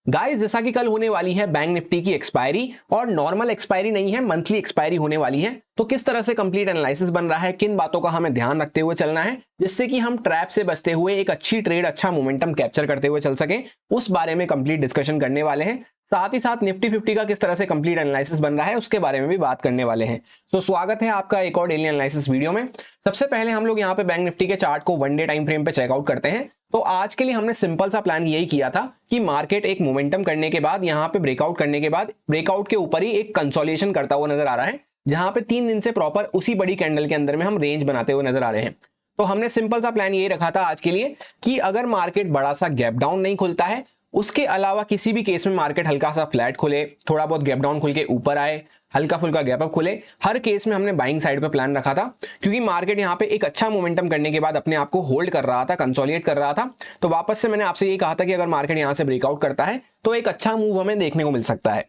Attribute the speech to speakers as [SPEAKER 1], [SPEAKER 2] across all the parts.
[SPEAKER 1] Guys, जैसा कि कल होने वाली है बैंक निफ्टी की एक्सपायरी, और नॉर्मल एक्सपायरी नहीं है, मंथली एक्सपायरी होने वाली है। तो किस तरह से कंप्लीट एनालिसिस बन रहा है, किन बातों का हमें ध्यान रखते हुए चलना है जिससे कि हम ट्रैप से बचते हुए एक अच्छी ट्रेड, अच्छा मोमेंटम कैप्चर करते हुए चल सकें, उस बारे में कंप्लीट डिस्कशन करने वाले हैं। साथ ही साथ निफ्टी 50 का किस तरह से कंप्लीट एनालिसिस बन रहा है उसके बारे में भी बात करने वाले हैं। तो स्वागत है आपका एक और डेली एनालिसिस वीडियो में। सबसे पहले हम लोग यहाँ पे बैंक निफ्टी के चार्ट को वन डे टाइम फ्रेम पे चेकआउट करते हैं। तो आज के लिए हमने सिंपल सा प्लान यही किया था कि मार्केट एक मोमेंटम करने के बाद, यहाँ पे ब्रेकआउट करने के बाद, ब्रेकआउट के ऊपर ही एक कंसोलिडेशन करता हुआ नजर आ रहा है, जहां पे 3 दिन से प्रॉपर उसी बड़ी कैंडल के अंदर में हम रेंज बनाते हुए नजर आ रहे हैं। तो हमने सिंपल सा प्लान यही रखा था आज के लिए कि अगर मार्केट बड़ा सा गैप डाउन नहीं खुलता है, उसके अलावा किसी भी केस में मार्केट हल्का सा फ्लैट खुले, थोड़ा बहुत गैप डाउन खुल के ऊपर आए, हल्का फुल्का गैप अप खुले, हर केस में हमने बाइंग साइड पे प्लान रखा था। क्योंकि मार्केट यहाँ पे एक अच्छा मोमेंटम करने के बाद अपने आप को होल्ड कर रहा था, कंसोलिडेट कर रहा था। तो वापस से मैंने आपसे यही कहा था कि अगर मार्केट यहाँ से ब्रेकआउट करता है तो एक अच्छा मूव हमें देखने को मिल सकता है।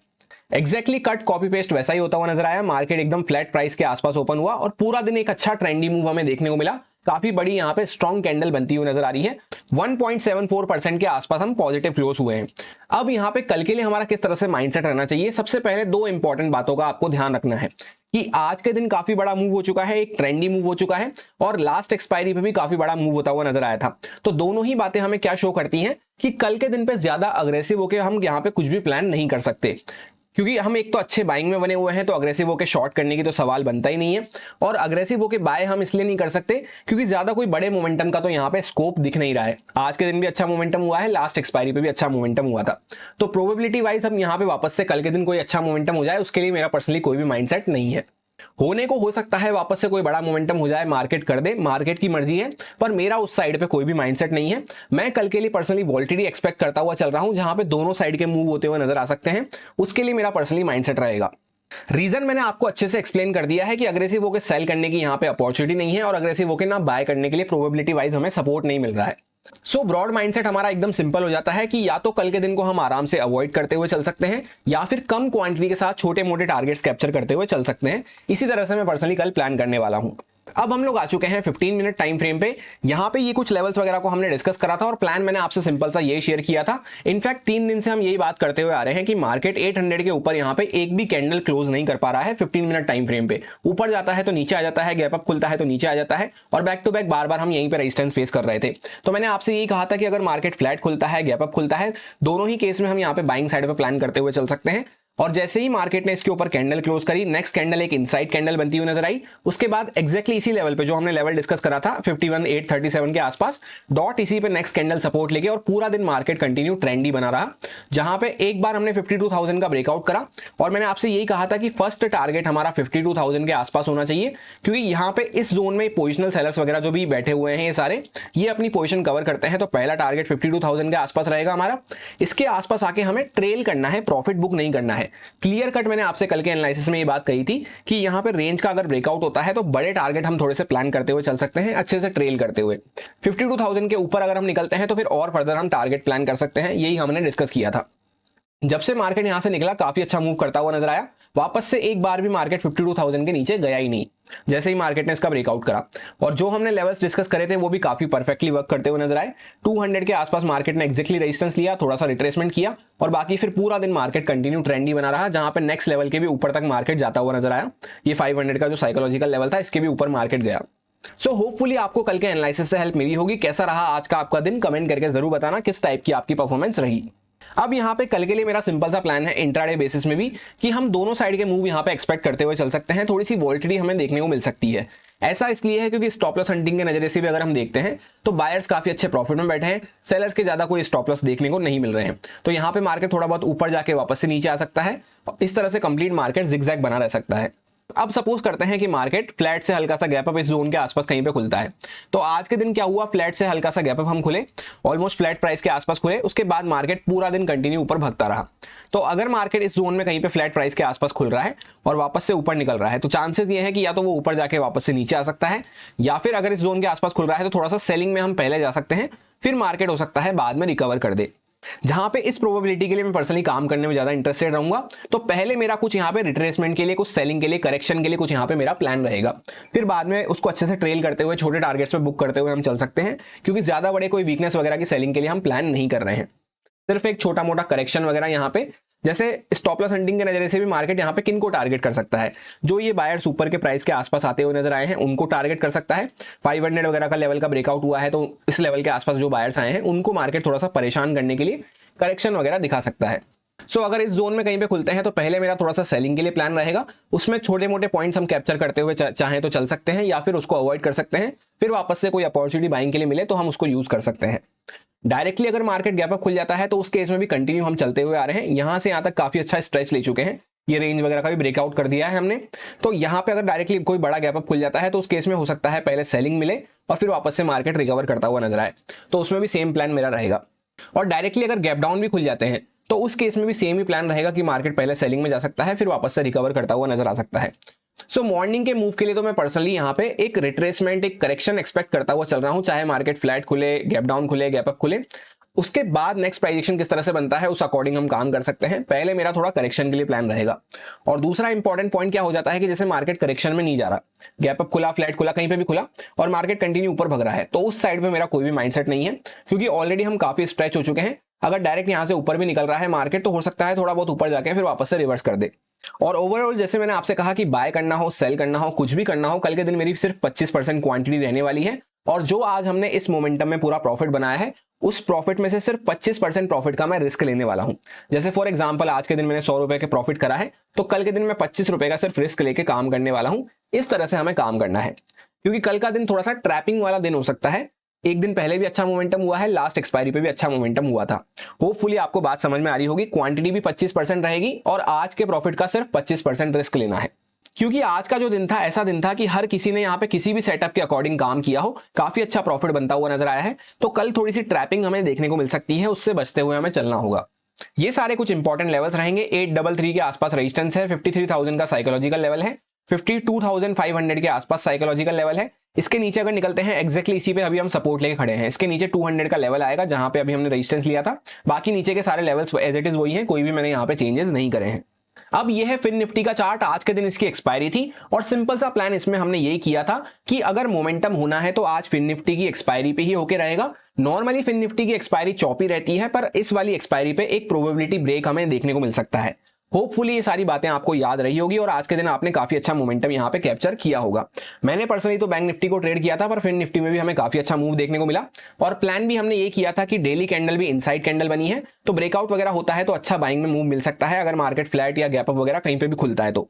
[SPEAKER 1] एग्जैक्टली कट कॉपी पेस्ट वैसा ही होता हुआ नजर आया। मार्केट एकदम फ्लैट प्राइस के आसपास ओपन हुआ और पूरा दिन एक अच्छा ट्रेंडी मूव हमें देखने को मिला। काफी बड़ी यहाँ पे स्ट्रॉन्ग कैंडल बनती हुई नजर आ रही है। 1.74% के आसपास हम पॉजिटिव क्लोज हुए हैं। अब यहाँ पे कल के लिए हमारा किस तरह से माइंडसेट रहना चाहिए, सबसे पहले दो इंपॉर्टेंट बातों का आपको ध्यान रखना है कि आज के दिन काफी बड़ा मूव हो चुका है, एक ट्रेंडी मूव हो चुका है, और लास्ट एक्सपायरी पे भी काफी बड़ा मूव होता हुआ नजर आया था। तो दोनों ही बातें हमें क्या शो करती हैं कि कल के दिन पे ज्यादा अग्रेसिव होकर हम यहाँ पे कुछ भी प्लान नहीं कर सकते। क्योंकि हम एक तो अच्छे बाइंग में बने हुए हैं, तो अग्रेसिव होकर शॉर्ट करने की तो सवाल बनता ही नहीं है। और अग्रेसिव होकर बाय हम इसलिए नहीं कर सकते क्योंकि ज्यादा कोई बड़े मोमेंटम का तो यहाँ पे स्कोप दिख नहीं रहा है। आज के दिन भी अच्छा मोमेंटम हुआ है, लास्ट एक्सपायरी पे भी अच्छा मोमेंटम हुआ था। तो प्रोबेबिलिटी वाइज हम यहाँ पे वापस से कल के दिन कोई अच्छा मोमेंटम हो जाए, उसके लिए मेरा पर्सनली कोई भी माइंडसेट नहीं है। होने को हो सकता है वापस से कोई बड़ा मोमेंटम हो जाए, मार्केट कर दे, मार्केट की मर्जी है, पर मेरा उस साइड पे कोई भी माइंडसेट नहीं है। मैं कल के लिए पर्सनली वॉल्टिटी एक्सपेक्ट करता हुआ चल रहा हूं, जहां पे दोनों साइड के मूव होते हुए नजर आ सकते हैं। उसके लिए मेरा पर्सनली माइंडसेट रहेगा। रीजन मैंने आपको अच्छे से एक्सप्लेन कर दिया है कि अग्रेसिव होकर सेल करने की यहाँ पे अपॉर्चुनिटी नहीं है, और अग्रेसिव होकर ना बाय करने के लिए प्रोबेबिलिटी वाइज हमें सपोर्ट नहीं मिल रहा है। सो ब्रॉड माइंडसेट हमारा एकदम सिंपल हो जाता है कि या तो कल के दिन को हम आराम से अवॉइड करते हुए चल सकते हैं, या फिर कम क्वांटिटी के साथ छोटे मोटे टारगेट्स कैप्चर करते हुए चल सकते हैं। इसी तरह से मैं पर्सनली कल प्लान करने वाला हूं। अब हम लोग आ चुके हैं 15 मिनट टाइम फ्रेम पे। यहाँ पे ये कुछ लेवल्स वगैरह को हमने डिस्कस करा था, और प्लान मैंने आपसे सिंपल सा ये शेयर किया था। इनफैक्ट 3 दिन से हम यही बात करते हुए आ रहे हैं कि मार्केट 800 के ऊपर यहाँ पे एक भी कैंडल क्लोज नहीं कर पा रहा है 15 मिनट टाइम फ्रेम पे। ऊपर जाता है तो नीचे आ जाता है, गैप अप खुलता है तो नीचे आ जाता है, और बैक टू बैक बार बार हम यहीं पे रेजिस्टेंस फेस कर रहे थे। तो मैंने आपसे यही कहा था कि अगर मार्केट फ्लैट खुलता है, गैप अप खुलता है, दोनों ही केस में हम यहाँ पे बाइंग साइड पे प्लान करते हुए चल सकते हैं। और जैसे ही मार्केट ने इसके ऊपर कैंडल क्लोज करी, नेक्स्ट कैंडल एक इनसाइड कैंडल बनती हुई नजर आई। उसके बाद एक्जैक्टली इसी लेवल पे जो हमने लेवल डिस्कस करा था 51,837 के आसपास, डॉट इसी पे नेक्स्ट कैंडल सपोर्ट लेके, और पूरा दिन मार्केट कंटिन्यू ट्रेंडी बना रहा। जहां पे एक बार हमने 52,000 का ब्रेकआउट करा, और मैंने आपसे यही कहा था कि फर्स्ट टारगेट हमारा 52,000 के आसपास होना चाहिए, क्योंकि यहाँ पे इस जोन में पोजिशनल सेलर्स वगैरह जो भी बैठे हुए हैं, ये सारे ये अपनी पोजिशन कवर करते हैं। तो पहला टारगेट 52,000 के आसपास रहेगा हमारा। इसके आसपास आके हमें ट्रेल करना है, प्रॉफिट बुक नहीं करना है। क्लियर कट मैंने आपसे कल के एनालिसिस में ये बात कही थी कि यहां पे रेंज का अगर ब्रेकआउट होता है तो बड़े टारगेट हम थोड़े से प्लान करते हुए चल सकते हैं, अच्छे से ट्रेल करते हुए। 52,000 के ऊपर अगर हम निकलते हैं तो फिर और फर्दर हम टारगेट प्लान कर सकते हैं। यही हमने डिस्कस किया था। जब से मार्केट यहां से निकला, काफी अच्छा मूव करता हुआ नजर आया। वापस से एक बार भी मार्केट 52,000 के नीचे गया ही नहीं, जैसे ही मार्केट ने इसका ब्रेकआउट करा। और जो हमने लेवल्स डिस्कस करे थे वो भी काफी परफेक्टली वर्क करते हुए नजर आए। 200 के आसपास मार्केट ने एक्जैक्टली रेजिस्टेंस लिया, थोड़ा सा रिट्रेसमेंट किया, और बाकी फिर पूरा दिन मार्केट कंटिन्यू ट्रेंडी बना रहा, जहां पे नेक्स्ट लेवल के भी ऊपर तक मार्केट जाता हुआ नजर आया। ये 500 का जो साइकोलॉजिकल लेवल था, इसके भी ऊपर मार्केट गया। सो होपफुली आपको कल के एनालिसिस से हेल्प मिली होगी। कैसा रहा आज का आपका दिन, कमेंट करके जरूर बताना किस टाइप की आपकी परफॉर्मेंस रही। अब यहाँ पे कल के लिए मेरा सिंपल सा प्लान है इंट्राडे बेसिस में भी, कि हम दोनों साइड के मूव यहाँ पे एक्सपेक्ट करते हुए चल सकते हैं। थोड़ी सी वॉल्टिटी हमें देखने को मिल सकती है। ऐसा इसलिए है क्योंकि स्टॉप लॉस हंटिंग के नजरिए से भी अगर हम देखते हैं तो बायर्स काफी अच्छे प्रॉफिट में बैठे हैं, सेलर्स के ज्यादा कोई स्टॉप लॉस देखने को नहीं मिल रहे हैं। तो यहाँ पे मार्केट थोड़ा बहुत ऊपर जाके वापस से नीचे आ सकता है। इस तरह से कंप्लीट मार्केट जिगजैग बना रह सकता है। अब सपोज करते हैं कि मार्केट फ्लैट से हल्का सा गैप अप इस जोन के आसपास कहीं पे खुलता है। तो आज के दिन क्या हुआ, फ्लैट से हल्का सा गैप अप हम खुले, ऑलमोस्ट फ्लैट प्राइस के आसपास खुले। उसके बाद मार्केट पूरा दिन कंटिन्यू ऊपर भगता रहा। तो अगर मार्केट इस जोन में कहीं पे फ्लैट प्राइस के आसपास खुल रहा है और वापस से ऊपर निकल रहा है, तो चांसेस ये है कि या तो वो ऊपर जाके वापस से नीचे आ सकता है, या फिर अगर इस जोन के आसपास खुल रहा है तो थोड़ा सा सेलिंग में हम पहले जा सकते हैं, फिर मार्केट हो सकता है बाद में रिकवर कर दे। जहां पे इस प्रोबेबिलिटी के लिए मैं पर्सनली काम करने में ज्यादा इंटरेस्टेड रहूंगा। तो पहले मेरा कुछ यहाँ पे रिट्रेसमेंट के लिए, कुछ सेलिंग के लिए, करेक्शन के लिए कुछ यहाँ पे मेरा प्लान रहेगा। फिर बाद में उसको अच्छे से ट्रेल करते हुए, छोटे टारगेट्स पे बुक करते हुए हम चल सकते हैं, क्योंकि ज्यादा बड़े कोई वीकनेस वगैरह की सेलिंग के लिए हम प्लान नहीं कर रहे हैं। सिर्फ एक छोटा मोटा करेक्शन वगैरह यहाँ पे, जैसे स्टॉप लॉस हंटिंग के नजरिए से भी मार्केट यहाँ पे किन को टारगेट कर सकता है, जो ये बायर्स ऊपर के प्राइस के आसपास आते हुए नजर आए हैं उनको टारगेट कर सकता है। 500 वगैरह का लेवल का ब्रेकआउट हुआ है तो इस लेवल के आसपास जो बायर्स आए हैं उनको मार्केट थोड़ा सा परेशान करने के लिए करेक्शन वगैरह दिखा सकता है। सो अगर इस जोन में कहीं पे खुलते हैं तो पहले मेरा थोड़ा सा सेलिंग के लिए प्लान रहेगा, उसमें छोटे मोटे पॉइंट्स हम कैप्चर करते हुए चाहे तो चल सकते हैं या फिर उसको अवॉइड कर सकते हैं, फिर वापस से कोई अपॉर्चुनिटी बाइंग के लिए मिले तो हम उसको यूज कर सकते हैं। डायरेक्टली अगर मार्केट गैप अप खुल जाता है तो उस केस में भी कंटिन्यू हम चलते हुए आ रहे हैं, यहां से यहां तक काफी अच्छा स्ट्रेच ले चुके हैं, ये रेंज वगैरह का भी ब्रेकआउट कर दिया है हमने। तो यहाँ पे अगर डायरेक्टली कोई बड़ा गैप अप खुल जाता है तो उस केस में हो सकता है पहले सेलिंग मिले और फिर वापस से मार्केट रिकवर करता हुआ नजर आए, तो उसमें भी सेम प्लान मेरा रहेगा। और डायरेक्टली अगर गैप डाउन भी खुल जाते हैं तो उस केस में भी सेम ही प्लान रहेगा कि मार्केट पहले सेलिंग में जा सकता है फिर वापस से रिकवर करता हुआ नजर आ सकता है। सो मॉर्निंग के मूव के लिए तो मैं पर्सनली यहाँ पे एक रिट्रेसमेंट, एक करेक्शन एक्सपेक्ट करता हुआ चल रहा हूँ, चाहे मार्केट फ्लैट खुले, गैप डाउन खुले, गैप अप खुले, उसके बाद नेक्स्ट प्राइजेक्शन किस तरह से बनता है उस अकॉर्डिंग हम काम कर सकते हैं। पहले मेरा थोड़ा करेक्शन के लिए प्लान रहेगा। और दूसरा इंपॉर्टेंट पॉइंट क्या हो जाता है कि जैसे मार्केट करेक्शन में नहीं जा रहा, गैप अप खुला, फ्लैट खुला, कहीं पे भी खुला और मार्केट कंटिन्यू ऊपर भग रहा है, तो उस साइड पे मेरा कोई भी माइंडसेट नहीं है, क्योंकि ऑलरेडी हम काफी स्ट्रेच हो चुके हैं। अगर डायरेक्ट यहां से ऊपर भी निकल रहा है मार्केट तो हो सकता है थोड़ा बहुत ऊपर जाके फिर वापस से रिवर्स कर दे। और ओवरऑल जैसे मैंने आपसे कहा कि बाय करना हो, सेल करना हो, कुछ भी करना हो, कल के दिन मेरी सिर्फ 25% क्वांटिटी रहने वाली है। और जो आज हमने इस मोमेंटम में पूरा प्रॉफिट बनाया है उस प्रॉफिट में से सिर्फ 25% प्रॉफिट का मैं रिस्क लेने वाला हूं। जैसे फॉर एग्जांपल आज के दिन मैंने 100 रुपए के प्रॉफिट करा है तो कल के दिन मैं 25 रुपए का सिर्फ रिस्क लेके काम करने वाला हूं। इस तरह से हमें काम करना है, क्योंकि कल का दिन थोड़ा सा ट्रैपिंग वाला दिन हो सकता है। एक दिन पहले भी अच्छा मोमेंटम हुआ है, लास्ट एक्सपायरी पे भी अच्छा मोमेंटम हुआ था। होपफुली आपको बात समझ में आ रही होगी। क्वांटिटी भी 25% रहेगी और आज के प्रॉफिट का सिर्फ 25% रिस्क लेना है, क्योंकि आज का जो दिन था ऐसा दिन था कि हर किसी ने यहाँ पे किसी भी सेटअप के अकॉर्डिंग काम किया हो, काफी अच्छा प्रॉफिट बनता हुआ नजर आया है। तो कल थोड़ी सी ट्रैपिंग हमें देखने को मिल सकती है, उससे बचते हुए हमें चलना होगा। ये सारे कुछ इंपॉर्टेंट लेवल्स रहेंगे। 833 के आसपास रेजिस्टेंस है, 53,000 का साइकोलॉजिकल लेवल है, 52,500 के आसपास साइकोलॉजिकल लेवल है। इसके नीचे अगर निकलते हैं एग्जैक्टली इसी पे अभी हम सपोर्ट लेके खड़े हैं, इसके नीचे 200 का लेवल आएगा जहां पे अभी हमने रेजिस्टेंस लिया था। बाकी नीचे के सारे लेवल्स एज इट इज वही हैं, कोई भी मैंने यहाँ पे चेंजेस नहीं करे हैं। अब यह है फिन निफ्टी का चार्ट, आज के दिन इसकी एक्सपायरी थी और सिंपल सा प्लान इसमें हमने यही किया था कि अगर मोमेंटम होना है तो आज फिन निफ्टी की एक्सपायरी पे ही होके रहेगा। नॉर्मली फिन निफ्टी की एक्सपायरी चौपी रहती है, पर इस वाली एक्सपायरी पे एक प्रोबेबिलिटी ब्रेक हमें देखने को मिल सकता है। होपफुली ये सारी बातें आपको याद रही होगी और आज के दिन आपने काफी अच्छा मोमेंटम यहाँ पे कैप्चर किया होगा। मैंने पर्सनली तो बैंक निफ्टी को ट्रेड किया था, पर फिन निफ्टी में भी हमें काफी अच्छा मूव देखने को मिला। और प्लान भी हमने ये किया था कि डेली कैंडल भी इनसाइड कैंडल बनी है, तो ब्रेकआउट वगैरह होता है तो अच्छा बाइंग में मूव मिल सकता है अगर मार्केट फ्लैट या गैप अप वगैरह कहीं पे भी खुलता है। तो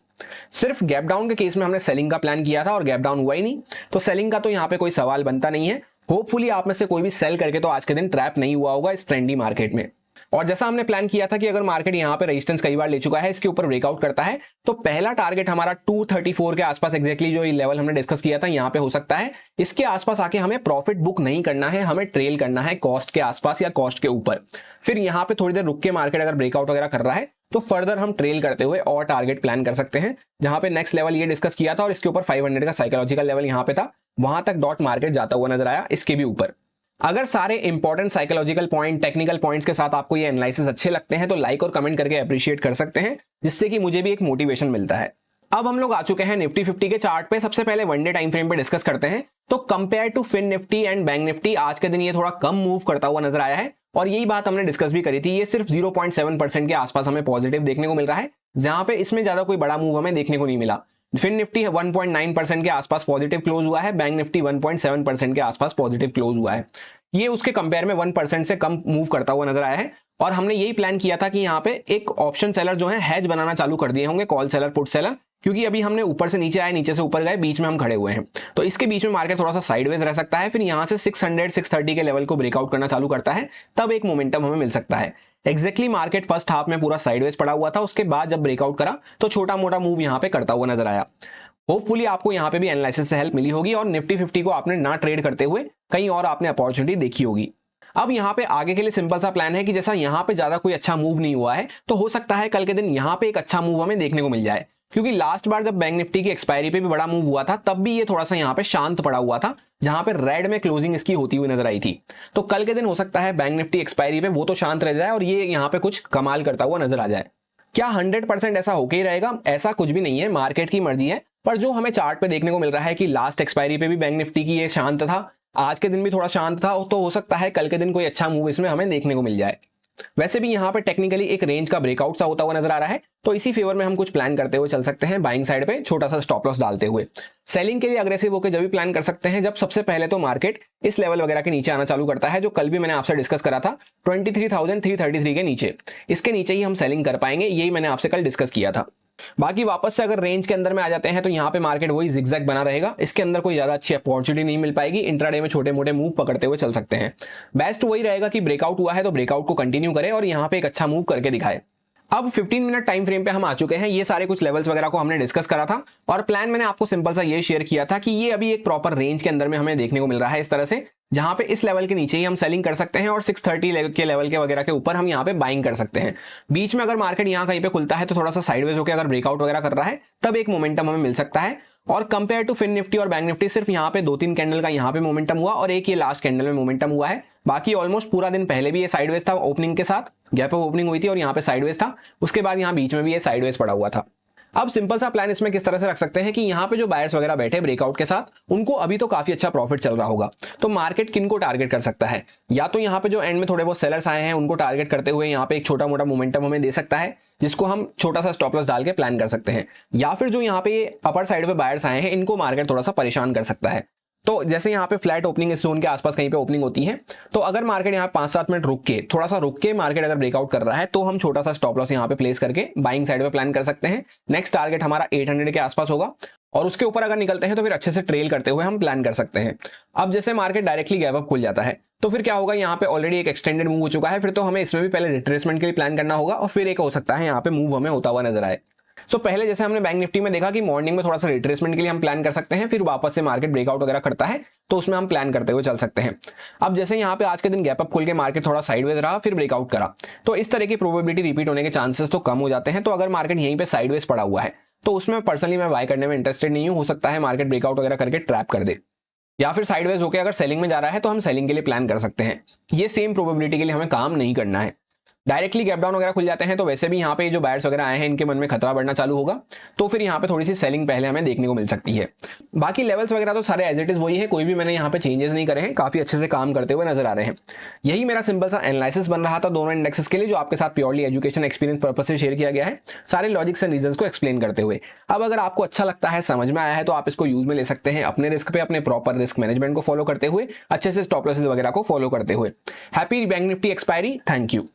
[SPEAKER 1] सिर्फ गैप डाउन के केस में हमने सेलिंग का प्लान किया था और गैप डाउन हुआ ही नहीं, तो सेलिंग का तो यहाँ पे कोई सवाल बनता नहीं है। होपफुली आप में से कोई भी सेल करके तो आज के दिन ट्रैप नहीं हुआ होगा इस ट्रेंडी मार्केट में। और जैसा हमने प्लान किया था कि अगर मार्केट यहां पे रेजिस्टेंस कई बार ले चुका है, इसके ऊपर ब्रेकआउट करता है तो पहला टारगेट हमारा 234 के आसपास, एग्जैक्टली जो ये लेवल हमने डिस्कस किया था यहां पे हो सकता है। इसके आसपास आके हमें प्रॉफिट बुक नहीं करना है, हमें ट्रेल करना है कॉस्ट के आसपास या कॉस्ट के ऊपर। फिर यहां पे थोड़ी देर रुक के मार्केट अगर ब्रेकआउट वगैरह कर रहा है तो फर्दर हम ट्रेल करते हुए और टारगेट प्लान कर सकते हैं, जहां पे नेक्स्ट लेवल ये डिस्कस किया था और इसके ऊपर 500 का साइकोलॉजिकल लेवल यहां पे था, वहां तक डॉट मार्केट जाता हुआ नजर आया, इसके भी ऊपर। अगर सारे important psychological point, technical points के साथ आपको ये एनालिसिस अच्छे लगते हैं तो लाइक और कमेंट करके अप्रिशिएट कर सकते हैं, जिससे कि मुझे भी एक मोटिवेशन मिलता है। अब हम लोग आ चुके हैं निफ्टी 50 के चार्ट पे। सबसे पहले वन डे टाइम फ्रेम पे डिस्कस करते हैं। तो compare to fin nifty and bank nifty आज के दिन ये थोड़ा कम मूव करता हुआ नजर आया है और यही बात हमने डिस्कस भी करी थी। ये सिर्फ 0.7% के आसपास हमें पॉजिटिव देखने को मिल रहा है, जहां पे इसमें ज्यादा कोई बड़ा मूव हमें देखने को नहीं मिला। फिन निफ्टी 1.9% के आसपास पॉजिटिव क्लोज हुआ है, बैंक निफ्टी 1.7% के आसपास पॉजिटिव क्लोज हुआ है। ये उसके कंपेयर में 1% से कम मूव करता हुआ नजर आया है। और हमने यही प्लान किया था कि यहाँ पे एक ऑप्शन सेलर जो है हेज बनाना चालू कर दिए होंगे, कॉल सेलर, पुट सेलर, क्योंकि अभी हमने ऊपर से नीचे आए, नीचे से ऊपर गए, बीच में हम खड़े हुए हैं, तो इसके बीच में मार्केट थोड़ा सा साइडवेज रह सकता है। फिर यहाँ से 600 630 के लेवल को ब्रेकआउट करना चालू करता है, तब एक मोमेंटम हमें मिल सकता है। एग्जैक्टली मार्केट फर्स्ट हाफ में पूरा साइडवेज पड़ा हुआ था, उसके बाद जब ब्रेकआउट करा तो छोटा मोटा मूव यहाँ पे करता हुआ नजर आया। होपफुली आपको यहाँ पे भी एनालिसिस से हेल्प मिली होगी और निफ्टी 50 को आपने ना ट्रेड करते हुए कहीं और आपने अपॉर्चुनिटी देखी होगी। अब यहाँ पे आगे के लिए सिंपल सा प्लान है कि जैसा यहाँ पे ज्यादा कोई अच्छा मूव नहीं हुआ है तो हो सकता है कल के दिन यहाँ पे एक अच्छा मूव हमें देखने को मिल जाए, क्योंकि लास्ट बार जब बैंक निफ्टी की एक्सपायरी पे भी बड़ा मूव हुआ था तब भी ये थोड़ा सा यहाँ पे शांत पड़ा हुआ था, जहां पे रेड में क्लोजिंग इसकी होती हुई नजर आई थी। तो कल के दिन हो सकता है बैंक निफ्टी एक्सपायरी पे वो तो शांत रह जाए और ये यहाँ पे कुछ कमाल करता हुआ नजर आ जाए। क्या 100% ऐसा होके ही रहेगा? ऐसा कुछ भी नहीं है, मार्केट की मर्जी है। पर जो हमें चार्ट पे देखने को मिल रहा है कि लास्ट एक्सपायरी पे भी बैंक निफ्टी की ये शांत था, आज के दिन भी थोड़ा शांत था, तो हो सकता है कल के दिन कोई अच्छा मूव इसमें हमें देखने को मिल जाए। वैसे भी यहाँ पे टेक्निकली एक रेंज का ब्रेकआउट सा होता हुआ नजर आ रहा है, तो इसी फेवर में हम कुछ प्लान करते हुए चल सकते हैं बाइंग साइड पे छोटा सा स्टॉप लॉस डालते हुए। सेलिंग के लिए अग्रेसिव होकर जब भी प्लान कर सकते हैं जब सबसे पहले तो मार्केट इस लेवल वगैरह के नीचे आना चालू करता है, जो कल भी मैंने आपसे डिस्कस करा था 23,333 के नीचे। इसके नीचे ही हम सेलिंग कर पाएंगे, यही मैंने आपसे कल डिस्कस किया था। बाकी वापस से अगर रेंज के अंदर में आ जाते हैं तो यहाँ पे मार्केट वही जिगजैग बना रहेगा, इसके अंदर कोई ज्यादा अच्छी अपॉर्चुनिटी नहीं मिल पाएगी। इंट्राडे में छोटे मोटे मूव पकड़ते हुए चल सकते हैं। बेस्ट वही रहेगा कि ब्रेकआउट हुआ है तो ब्रेकआउट को कंटिन्यू करे और यहाँ पे एक अच्छा मूव करके दिखाए। अब 15 मिनट टाइम फ्रेम पे हम आ चुके हैं। ये सारे कुछ लेवल्स वगैरह को हमने डिस्कस करा था और प्लान मैंने आपको सिंपल सा ये शेयर किया था कि ये अभी एक प्रॉपर रेंज के अंदर में हमें देखने को मिल रहा है इस तरह से, जहां पे इस लेवल के नीचे ही हम सेलिंग कर सकते हैं और 630 के लेवल के वगैरह के ऊपर हम यहाँ पे बाइंग कर सकते हैं। बीच में अगर मार्केट यहाँ कहीं पे खुलता है तो थोड़ा सा साइडवेज होकर अगर ब्रेकआउट वगैरह कर रहा है तब एक मोमेंटम हमें मिल सकता है। और कंपेयर टू फिन निफ्टी और बैंक निफ्टी सिर्फ यहाँ पे 2-3 कैंडल का यहाँ पे मोमेंटम हुआ और एक ये लास्ट कैंडल में मोमेंटम हुआ है। बाकी ऑलमोस्ट पूरा दिन पहले भी ये साइडवेज था, ओपनिंग के साथ गैप अप ओपनिंग हुई थी और यहाँ पे साइडवेज था, उसके बाद यहाँ बीच में भी ये साइडवेज पड़ा हुआ था। अब सिंपल सा प्लान इसमें किस तरह से रख सकते हैं कि यहाँ पे जो बायर्स वगैरह बैठे ब्रेकआउट के साथ उनको अभी तो काफी अच्छा प्रॉफिट चल रहा होगा, तो मार्केट किन को टारगेट कर सकता है? या तो यहाँ पे जो एंड में थोड़े बहुत सेलर्स आए हैं उनको टारगेट करते हुए यहाँ पे एक छोटा मोटा मोमेंटम हमें दे सकता है, जिसको हम छोटा सा स्टॉप लॉस डाल के प्लान कर सकते हैं। या फिर जो यहाँ पे अपर साइड पे बायर्स आए हैं इनको मार्केट थोड़ा सा परेशान कर सकता है। तो जैसे यहाँ पे फ्लैट ओपनिंग इस जोन के आसपास कहीं पे ओपनिंग होती है, तो अगर मार्केट यहाँ 5-7 मिनट रुक के थोड़ा सा रुक के मार्केट अगर ब्रेकआउट कर रहा है तो हम छोटा सा स्टॉप लॉस यहाँ पे प्लेस करके बाइंग साइड पे प्लान कर सकते हैं। नेक्स्ट टारगेट हमारा 800 के आसपास होगा और उसके ऊपर अगर निकलते हैं तो फिर अच्छे से ट्रेल करते हुए हम प्लान कर सकते हैं। अब जैसे मार्केट डायरेक्टली गैप अप खुल जाता है तो फिर क्या होगा, यहाँ पे ऑलरेडी एक एक्सटेंडेड मूव हो चुका है, फिर तो हमें इसमें भी पहले रिट्रेसमेंट के लिए प्लान करना होगा और फिर एक हो सकता है यहाँ पे मूव हमें होता हुआ नजर आए। सो पहले जैसे हमने बैंक निफ्टी में देखा कि मॉर्निंग में थोड़ा सा रिट्रेसमेंट के लिए हम प्लान कर सकते हैं, फिर वापस से मार्केट ब्रेकआउट वगैरह करता है तो उसमें हम प्लान करते हुए चल सकते हैं। अब जैसे यहाँ पे आज के दिन गैप अप खुल के मार्केट थोड़ा साइडवेज रहा फिर ब्रेकआउट करा, तो इस तरह की प्रोबेबिलिटी रिपीट होने के चांसेस तो कम हो जाते हैं। तो अगर मार्केट यहीं पे साइडवेज पड़ा हुआ है तो उसमें पर्सनली मैं बाय करने में इंटरेस्टेड नहीं हूं। हो सकता है मार्केट ब्रेकआउट वगैरह करके ट्रैप कर दे, या फिर साइडवेज होकर अगर सेलिंग में जा रहा है तो हम सेलिंग के लिए प्लान कर सकते हैं। ये सेम प्रोबेबिलिटी के लिए हमें काम नहीं करना है। डायरेक्टली गैप डाउन वगैरह खुल जाते हैं तो वैसे भी यहाँ पे जो बायर्स वगैरह आए हैं इनके मन में खतरा बढ़ना चालू होगा, तो फिर यहाँ पे थोड़ी सी सेलिंग पहले हमें देखने को मिल सकती है। बाकी लेवल्स वगैरह तो सारे एज इट इज वही है, कोई भी मैंने यहाँ पे चेंजेस नहीं करे हैं, काफी अच्छे से काम करते हुए नजर आ रहे हैं। यही मेरा सिंपल सा एनालिसिस बन रहा था दोनों इंडेक्सेस के लिए, जो आपके साथ प्योरली एजुकेशन एक्सपीरियंस पर्पस से शेयर किया गया है, सारे लॉजिक्स एंड रीजंस को एक्सप्लेन करते हुए। अब अगर आपको अच्छा लगता है, समझ में आया है, तो आप इसको यूज में ले सकते हैं अपने रिस्क पे, अपने प्रॉपर रिस्क मैनेजमेंट को फॉलो करते हुए, अच्छे से स्टॉप लॉसेस वगैरह को फॉलो करते हुए। Happy bank Nifty expiry, thank you.